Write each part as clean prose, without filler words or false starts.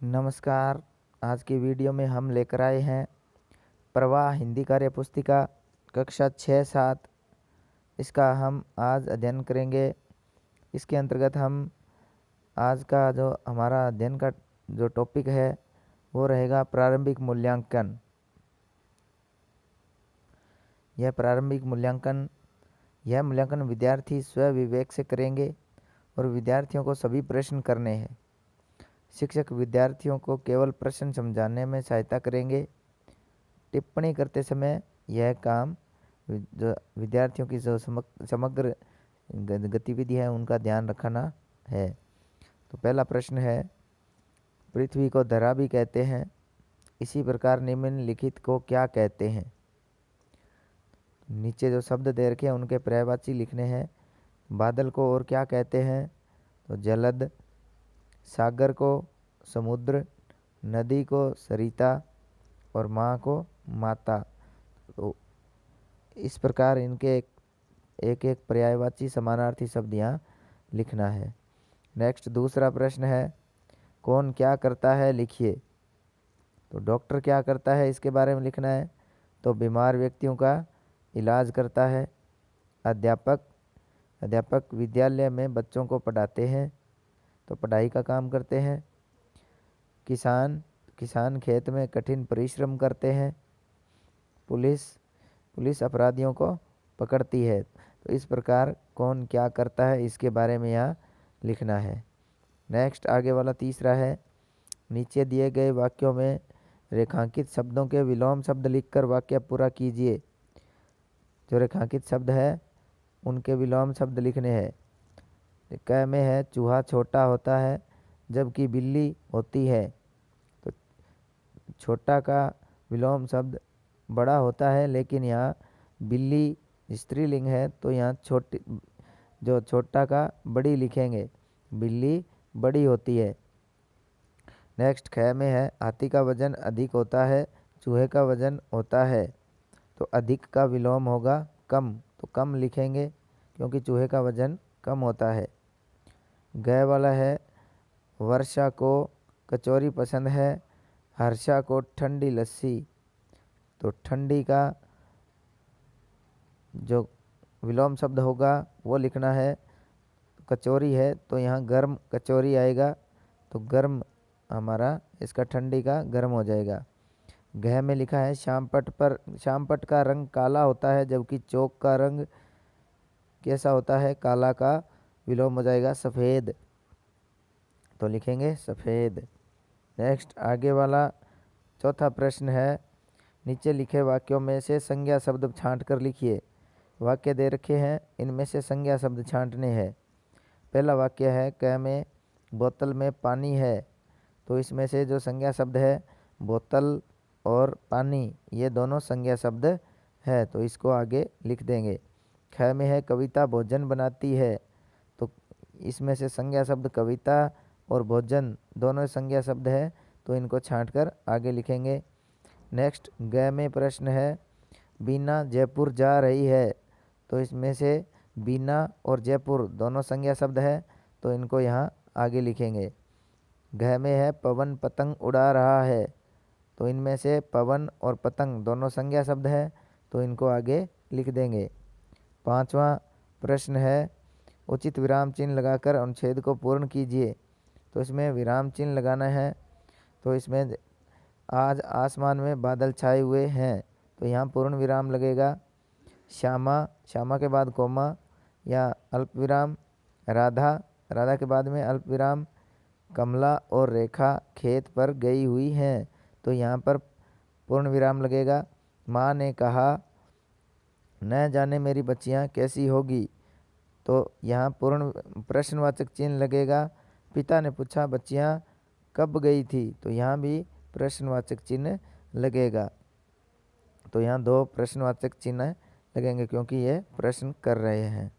नमस्कार। आज की वीडियो में हम लेकर आए हैं प्रवाह हिंदी कार्य पुस्तिका कक्षा 6-7। इसका हम आज अध्ययन करेंगे। इसके अंतर्गत हम आज का जो हमारा अध्ययन का जो टॉपिक है वो रहेगा प्रारंभिक मूल्यांकन। यह मूल्यांकन विद्यार्थी स्व विवेक से करेंगे और विद्यार्थियों को सभी प्रश्न करने हैं। शिक्षक विद्यार्थियों को केवल प्रश्न समझाने में सहायता करेंगे। टिप्पणी करते समय यह काम जो विद्यार्थियों की जो समग्र गतिविधि है उनका ध्यान रखना है। तो पहला प्रश्न है, पृथ्वी को धरा भी कहते हैं, इसी प्रकार निम्नलिखित को क्या कहते हैं। नीचे जो शब्द दे रखे हैं उनके पर्यायवाची लिखने हैं। बादल को और क्या कहते हैं, तो जलद। सागर को समुद्र, नदी को सरिता और माँ को माता। तो इस प्रकार इनके एक एक पर्यायवाची समानार्थी शब्द यहाँ लिखना है। नेक्स्ट दूसरा प्रश्न है, कौन क्या करता है लिखिए। तो डॉक्टर क्या करता है इसके बारे में लिखना है। तो बीमार व्यक्तियों का इलाज करता है। अध्यापक विद्यालय में बच्चों को पढ़ाते हैं, तो पढ़ाई का काम करते हैं। किसान खेत में कठिन परिश्रम करते हैं। पुलिस अपराधियों को पकड़ती है। तो इस प्रकार कौन क्या करता है इसके बारे में यहाँ लिखना है। नेक्स्ट आगे वाला तीसरा है, नीचे दिए गए वाक्यों में रेखांकित शब्दों के विलोम शब्द लिखकर वाक्य पूरा कीजिए। जो रेखांकित शब्द है उनके विलोम शब्द लिखने हैं। क में है, चूहा छोटा होता है जबकि बिल्ली होती है। तो छोटा का विलोम शब्द बड़ा होता है, लेकिन यहाँ बिल्ली स्त्रीलिंग है तो यहाँ छोटा का बड़ी लिखेंगे, बिल्ली बड़ी होती है। नेक्स्ट ख में है, हाथी का वजन अधिक होता है, चूहे का वजन होता है। तो अधिक का विलोम होगा कम, तो कम लिखेंगे क्योंकि चूहे का वजन कम होता है। ग वाला है, वर्षा को कचौरी पसंद है, हर्षा को ठंडी लस्सी। तो ठंडी का जो विलोम शब्द होगा वो लिखना है। कचौरी है तो यहाँ गर्म कचौरी आएगा, तो गर्म हमारा इसका ठंडी का गर्म हो जाएगा। घ में लिखा है, श्यामपट्ट का रंग काला होता है जबकि चौक का रंग कैसा होता है, काला का विलोम हो जाएगा सफ़ेद, तो लिखेंगे सफ़ेद। नेक्स्ट आगे वाला चौथा प्रश्न है, नीचे लिखे वाक्यों में से संज्ञा शब्द छांट कर लिखिए। वाक्य दे रखे हैं, इनमें से संज्ञा शब्द छांटने हैं। पहला वाक्य है, क में बोतल में पानी है। तो इसमें से जो संज्ञा शब्द है बोतल और पानी, ये दोनों संज्ञा शब्द है, तो इसको आगे लिख देंगे। ख में है, कविता भोजन बनाती है। तो इसमें से संज्ञा शब्द कविता और भोजन दोनों संज्ञा शब्द है, तो इनको छांटकर आगे लिखेंगे। नेक्स्ट ग में प्रश्न है, बीना जयपुर जा रही है। तो इसमें से बीना और जयपुर दोनों संज्ञा शब्द है, तो इनको यहाँ आगे लिखेंगे। घ में है, पवन पतंग उड़ा रहा है। तो इनमें से पवन और पतंग दोनों संज्ञा शब्द है, तो इनको आगे लिख देंगे। पांचवा प्रश्न है, उचित विराम चिन्ह लगाकर अनुच्छेद को पूर्ण कीजिए। तो इसमें विराम चिन्ह लगाना है। तो इसमें आज आसमान में बादल छाए हुए हैं, तो यहाँ पूर्ण विराम लगेगा। श्यामा के बाद कोमा या अल्प विराम। राधा के बाद में अल्प विराम। कमला और रेखा खेत पर गई हुई हैं, तो यहाँ पर पूर्ण विराम लगेगा। माँ ने कहा, न जाने मेरी बच्चियाँ कैसी होगी। तो यहाँ पूर्ण प्रश्नवाचक चिन्ह लगेगा। पिता ने पूछा, बच्चियाँ कब गई थी। तो यहाँ भी प्रश्नवाचक चिन्ह लगेगा। तो यहाँ दो प्रश्नवाचक चिन्ह लगेंगे क्योंकि ये प्रश्न कर रहे हैं।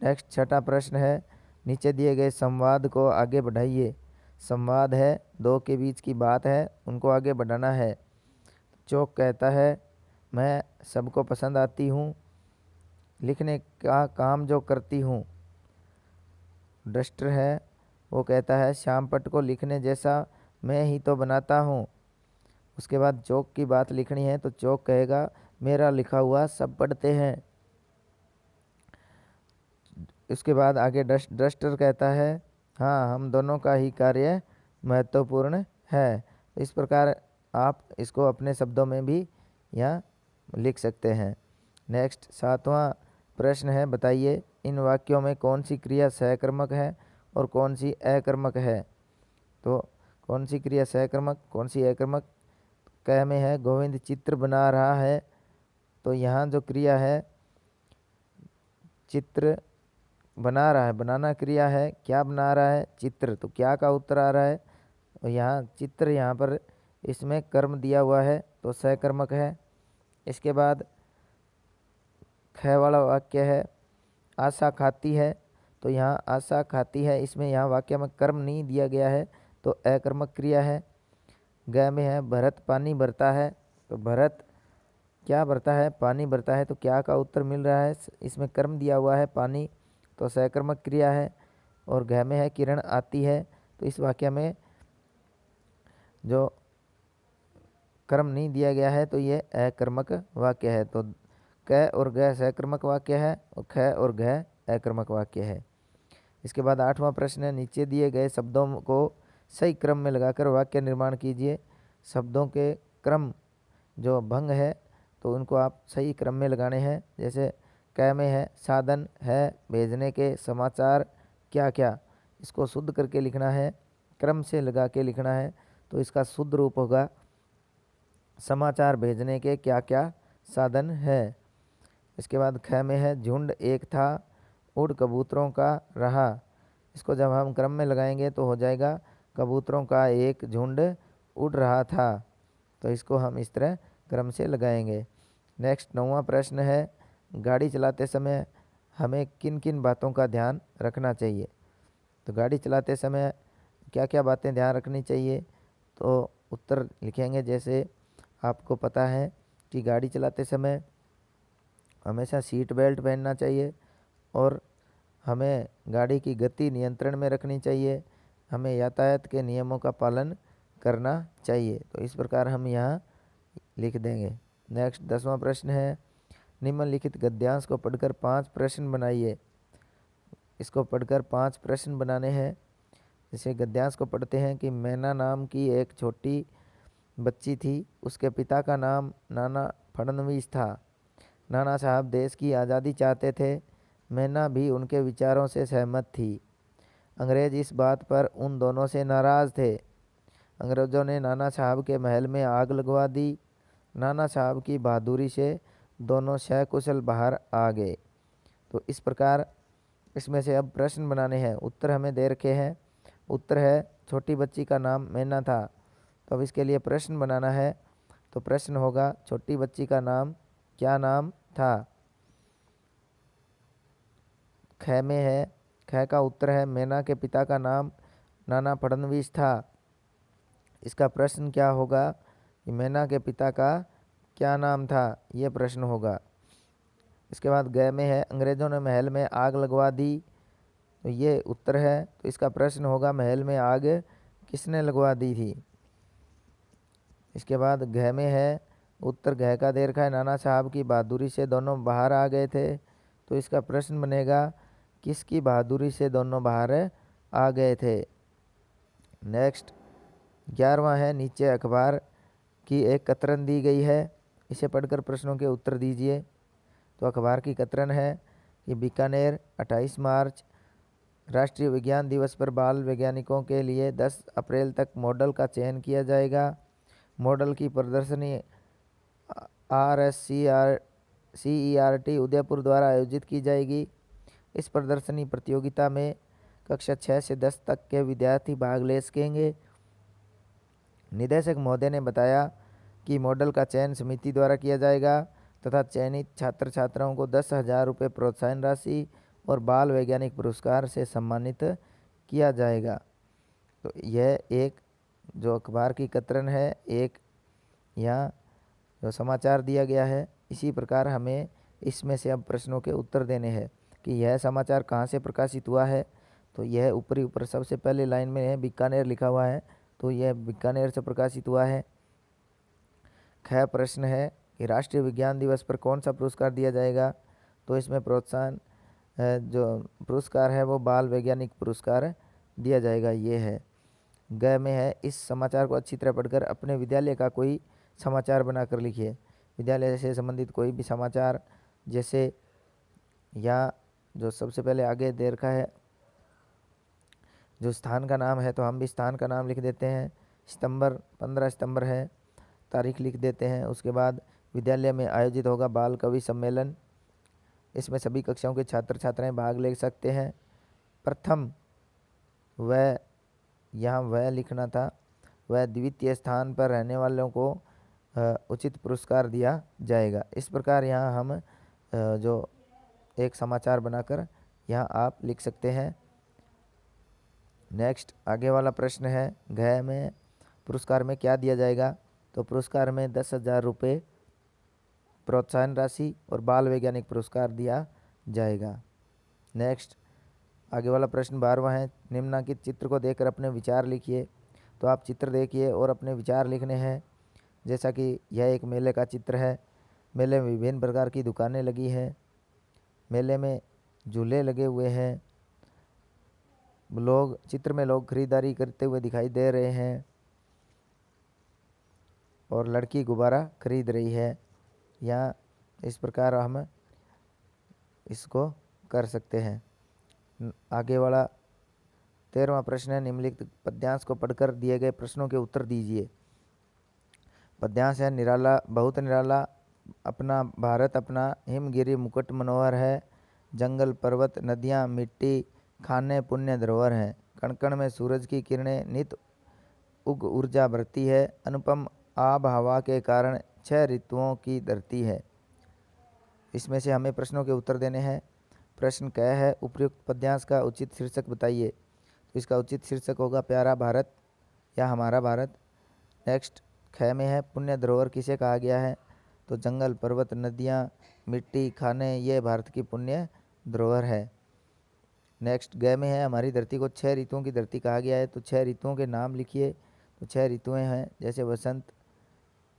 नेक्स्ट छठा प्रश्न है, नीचे दिए गए संवाद को आगे बढ़ाइए। संवाद है, दो के बीच की बात है, उनको आगे बढ़ाना है। चौक कहता है, मैं सबको पसंद आती हूँ, लिखने का काम जो करती हूँ। डस्टर है, वो कहता है, श्यामपट्ट को लिखने जैसा मैं ही तो बनाता हूँ। उसके बाद चौक की बात लिखनी है तो चौक कहेगा मेरा लिखा हुआ सब पढ़ते हैं। उसके बाद आगे डस्टर कहता है हाँ हम दोनों का ही कार्य महत्वपूर्ण है। तो इस प्रकार आप इसको अपने शब्दों में भी यहाँ लिख सकते हैं। नेक्स्ट 7वां प्रश्न है, बताइए इन वाक्यों में कौन सी क्रिया सहकर्मक है और कौन सी अकर्मक है। तो कौन सी क्रिया सहकर्मक कौन सी अकर्मक। क में है गोविंद चित्र बना रहा है, तो यहाँ जो क्रिया है चित्र बना रहा है, बनाना क्रिया है, क्या बना रहा है चित्र, तो क्या का उत्तर आ रहा है। और यहाँ चित्र यहाँ पर इसमें कर्म दिया हुआ है तो सहकर्मक है। इसके बाद ख वाला वाक्य है आशा खाती है, तो यहाँ आशा खाती है इसमें यहाँ वाक्य में कर्म नहीं दिया गया है तो अकर्मक क्रिया है। ग में है भरत पानी भरता है, तो भरत क्या भरता है पानी भरता है, तो क्या का उत्तर मिल रहा है, इसमें कर्म दिया हुआ है पानी तो सहकर्मक क्रिया है। और घ में है किरण आती है, तो इस वाक्य में जो कर्म नहीं दिया गया है तो ये अकर्मक वाक्य है। तो क और ग सहकर्मक वाक्य है और ख और घ अकर्मक वाक्य है। इसके बाद 8वां प्रश्न है, नीचे दिए गए शब्दों को सही क्रम में लगाकर वाक्य निर्माण कीजिए। शब्दों के क्रम जो भंग है तो उनको आप सही क्रम में लगाने हैं। जैसे क में है साधन है भेजने के समाचार क्या क्या, इसको शुद्ध करके लिखना है, क्रम से लगा के लिखना है। तो इसका शुद्ध रूप होगा समाचार भेजने के क्या क्या साधन है। इसके बाद ख में है झुंड एक था उड़ कबूतरों का रहा, इसको जब हम क्रम में लगाएंगे तो हो जाएगा कबूतरों का एक झुंड उड़ रहा था, तो इसको हम इस तरह क्रम से लगाएंगे। नेक्स्ट 9वां प्रश्न है, गाड़ी चलाते समय हमें किन किन बातों का ध्यान रखना चाहिए। तो गाड़ी चलाते समय क्या क्या बातें ध्यान रखनी चाहिए, तो उत्तर लिखेंगे। जैसे आपको पता है कि गाड़ी चलाते समय हमेशा सीट बेल्ट पहनना चाहिए और हमें गाड़ी की गति नियंत्रण में रखनी चाहिए, हमें यातायात के नियमों का पालन करना चाहिए। तो इस प्रकार हम यहाँ लिख देंगे। नेक्स्ट 10वां प्रश्न है, निम्नलिखित गद्यांश को पढ़कर 5 प्रश्न बनाइए। इसको पढ़कर 5 प्रश्न बनाने हैं। जैसे गद्यांश को पढ़ते हैं कि मैना नाम की एक छोटी बच्ची थी, उसके पिता का नाम नाना फडणवीस था। नाना साहब देश की आज़ादी चाहते थे, मैना भी उनके विचारों से सहमत थी। अंग्रेज इस बात पर उन दोनों से नाराज़ थे। अंग्रेज़ों ने नाना साहब के महल में आग लगवा दी। नाना साहब की बहादुरी से दोनों सकुशल बाहर आ गए। तो इस प्रकार इसमें से अब प्रश्न बनाने हैं। उत्तर हमें दे रखे हैं। उत्तर है छोटी बच्ची का नाम मैना था, तो अब इसके लिए प्रश्न बनाना है। तो प्रश्न होगा छोटी बच्ची का नाम क्या नाम था। ख में है, ख का उत्तर है मैना के पिता का नाम नाना फडणवीस था। इसका प्रश्न क्या होगा कि मैना के पिता का क्या नाम था, ये प्रश्न होगा। इसके बाद ग में है अंग्रेज़ों ने महल में आग लगवा दी, तो ये उत्तर है। तो इसका प्रश्न होगा महल में आग किसने लगवा दी थी। इसके बाद घ में है, उत्तर घ का दे रखा है नाना साहब की बहादुरी से दोनों बाहर आ गए थे, तो इसका प्रश्न बनेगा किसकी बहादुरी से दोनों बाहर आ गए थे। नेक्स्ट 11वां है, नीचे अखबार की एक कतरन दी गई है, इसे पढ़कर प्रश्नों के उत्तर दीजिए। तो अखबार की कतरन है कि बीकानेर 28 मार्च राष्ट्रीय विज्ञान दिवस पर बाल वैज्ञानिकों के लिए 10 अप्रैल तक मॉडल का चयन किया जाएगा। मॉडल की प्रदर्शनी RSCERT उदयपुर द्वारा आयोजित की जाएगी। इस प्रदर्शनी प्रतियोगिता में कक्षा 6 से 10 तक के विद्यार्थी भाग ले सकेंगे। निदेशक महोदय ने बताया कि मॉडल का चयन समिति द्वारा किया जाएगा तथा चयनित छात्र छात्राओं को 10,000 रुपये प्रोत्साहन राशि और बाल वैज्ञानिक पुरस्कार से सम्मानित किया जाएगा। तो यह एक जो अखबार की कतरन है, एक यहाँ जो समाचार दिया गया है, इसी प्रकार हमें इसमें से अब प्रश्नों के उत्तर देने हैं कि यह समाचार कहाँ से प्रकाशित हुआ है। तो यह ऊपर सबसे पहले लाइन में है बीकानेर लिखा हुआ है, तो यह बीकानेर से प्रकाशित हुआ है। ख प्रश्न है कि राष्ट्रीय विज्ञान दिवस पर कौन सा पुरस्कार दिया जाएगा? तो इसमें प्रोत्साहन जो पुरस्कार है वो बाल वैज्ञानिक पुरस्कार दिया जाएगा, ये है। ग में है इस समाचार को अच्छी तरह पढ़कर अपने विद्यालय का कोई समाचार बनाकर लिखिए। विद्यालय से संबंधित कोई भी समाचार, जैसे या जो सबसे पहले आगे दे रखा है जो स्थान का नाम है, तो हम भी स्थान का नाम लिख देते हैं। सितंबर 15 सितंबर है, तारीख लिख देते हैं। उसके बाद विद्यालय में आयोजित होगा बाल कवि सम्मेलन, इसमें सभी कक्षाओं के छात्र छात्राएं भाग ले सकते हैं। प्रथम वह, यहाँ वह लिखना था, वह द्वितीय स्थान पर रहने वालों को उचित पुरस्कार दिया जाएगा। इस प्रकार यहाँ हम जो एक समाचार बनाकर यहाँ आप लिख सकते हैं। नेक्स्ट आगे वाला प्रश्न है, घ में पुरस्कार में क्या दिया जाएगा? तो पुरस्कार में 10,000 रुपये प्रोत्साहन राशि और बाल वैज्ञानिक पुरस्कार दिया जाएगा। नेक्स्ट आगे वाला प्रश्न 12वां है, निम्नलिखित चित्र को देखकर अपने विचार लिखिए। तो आप चित्र देखिए और अपने विचार लिखने हैं। जैसा कि यह एक मेले का चित्र है। मेले में विभिन्न प्रकार की दुकानें लगी हैं। मेले में झूले लगे हुए हैं। चित्र में लोग खरीदारी करते हुए दिखाई दे रहे हैं और लड़की गुब्बारा खरीद रही है। यहाँ इस प्रकार हम इसको कर सकते हैं। आगे वाला 13वां प्रश्न है, निम्नलिखित पद्यांश को पढ़कर दिए गए प्रश्नों के उत्तर दीजिए। पद्यांश है, निराला बहुत निराला अपना भारत अपना, हिमगिरी मुकुट मनोहर है, जंगल पर्वत नदियाँ मिट्टी खाने पुण्य धरोहर हैं, कण कण में सूरज की किरणें नित उग ऊर्जा भरती है, अनुपम आब हवा के कारण 6 ऋतुओं की धरती है। इसमें से हमें प्रश्नों के उत्तर देने हैं। प्रश्न क है, उपयुक्त पद्यांश का उचित शीर्षक बताइए। तो इसका उचित शीर्षक होगा प्यारा भारत या हमारा भारत। नेक्स्ट ख में है, पुण्य धरोहर किसे कहा गया है? तो जंगल पर्वत नदियाँ मिट्टी खाने ये भारत की पुण्य धरोहर है। नेक्स्ट ग में है, हमारी धरती को 6 ऋतुओं की धरती कहा गया है। तो 6 ऋतुओं के नाम लिखिए। तो 6 ऋतुएं हैं, जैसे वसंत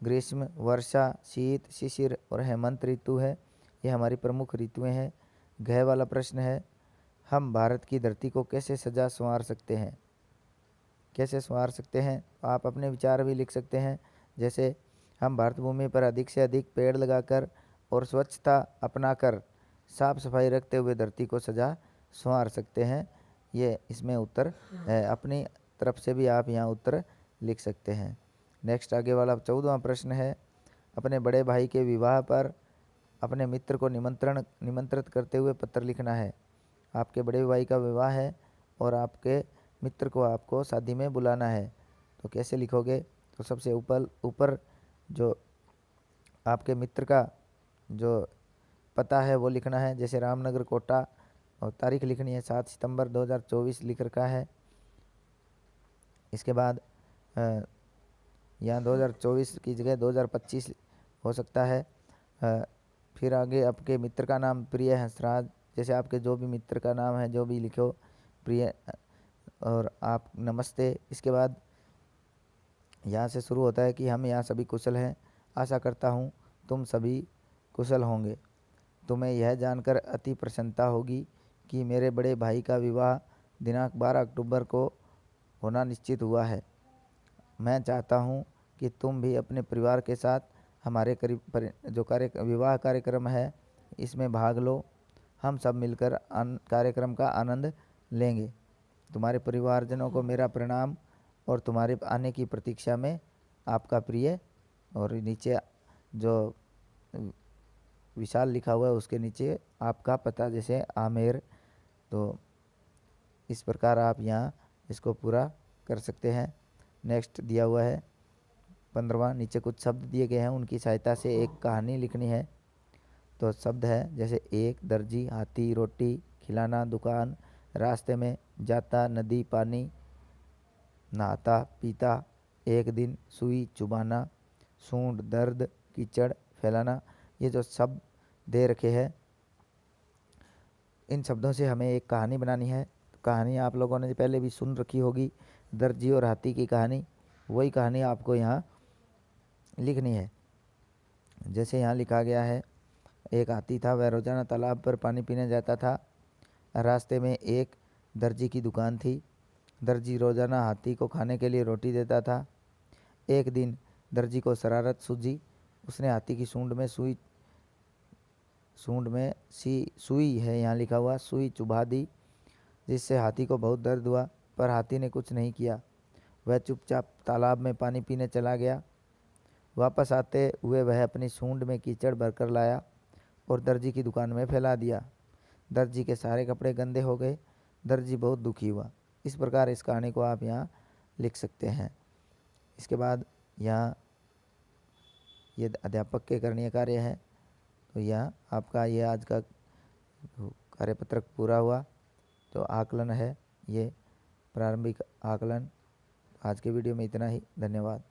ग्रीष्म वर्षा शीत शिशिर और हेमंत ऋतु है। ये हमारी प्रमुख ऋतुएं हैं। घ वाला प्रश्न है, हम भारत की धरती को कैसे सजा संवार सकते हैं? कैसे संवार सकते हैं? आप अपने विचार भी लिख सकते हैं। जैसे हम भारत भूमि पर अधिक से अधिक पेड़ लगाकर और स्वच्छता अपनाकर साफ सफाई रखते हुए धरती को सजा संवार सकते हैं। ये इसमें उत्तर है। अपनी तरफ से भी आप यहाँ उत्तर लिख सकते हैं। नेक्स्ट आगे वाला 14वां प्रश्न है, अपने बड़े भाई के विवाह पर अपने मित्र को निमंत्रित करते हुए पत्र लिखना है। आपके बड़े भाई का विवाह है और आपके मित्र को आपको शादी में बुलाना है। तो कैसे लिखोगे? तो सबसे ऊपर जो आपके मित्र का जो पता है वो लिखना है। जैसे रामनगर कोटा, और तारीख लिखनी है 7 सितंबर 2024 लिख रखा है। इसके बाद यहाँ 2024 की जगह 2025 हो सकता है। फिर आगे आपके मित्र का नाम प्रिय हंसराज, जैसे आपके जो भी मित्र का नाम है जो भी लिखो प्रिय, और आप नमस्ते। इसके बाद यहाँ से शुरू होता है कि हम यहाँ सभी कुशल हैं, आशा करता हूँ तुम सभी कुशल होंगे। तुम्हें यह जानकर अति प्रसन्नता होगी कि मेरे बड़े भाई का विवाह दिनांक 12 अक्टूबर को होना निश्चित हुआ है। मैं चाहता हूँ कि तुम भी अपने परिवार के साथ हमारे विवाह कार्यक्रम है इसमें भाग लो। हम सब मिलकर कार्यक्रम का आनंद लेंगे। तुम्हारे परिवारजनों को मेरा प्रणाम और तुम्हारे आने की प्रतीक्षा में आपका प्रिय। और नीचे जो विशाल लिखा हुआ है उसके नीचे आपका पता, जैसे आमेर। तो इस प्रकार आप यहाँ इसको पूरा कर सकते हैं। नेक्स्ट दिया हुआ है 15वां, नीचे कुछ शब्द दिए गए हैं, उनकी सहायता से एक कहानी लिखनी है। तो शब्द है जैसे एक दर्जी, हाथी, रोटी खिलाना, दुकान, रास्ते में जाता, नदी पानी, नहाता पीता, एक दिन, सुई चुबाना, सूंड दर्द, कीचड़ फैलाना। ये जो शब्द दे रखे हैं, इन शब्दों से हमें एक कहानी बनानी है। कहानी आप लोगों ने पहले भी सुन रखी होगी, दर्जी और हाथी की कहानी, वही कहानी आपको यहाँ लिखनी है। जैसे यहाँ लिखा गया है, एक हाथी था, वह रोजाना तालाब पर पानी पीने जाता था। रास्ते में एक दर्जी की दुकान थी। दर्जी रोजाना हाथी को खाने के लिए रोटी देता था। एक दिन दर्जी को शरारत सूझी। उसने हाथी की सूंड में सुई है यहाँ लिखा हुआ, सुई चुभा दी, जिससे हाथी को बहुत दर्द हुआ, पर हाथी ने कुछ नहीं किया। वह चुपचाप तालाब में पानी पीने चला गया। वापस आते हुए वह अपनी सूंड में कीचड़ भरकर लाया और दर्जी की दुकान में फैला दिया। दर्जी के सारे कपड़े गंदे हो गए। दर्जी बहुत दुखी हुआ। इस प्रकार इस कहानी को आप यहाँ लिख सकते हैं। इसके बाद यहाँ ये अध्यापक के करणीय कार्य है। तो यह आपका ये आज का कार्यपत्रक पूरा हुआ। तो आकलन है ये प्रारंभिक आकलन। आज के वीडियो में इतना ही। धन्यवाद।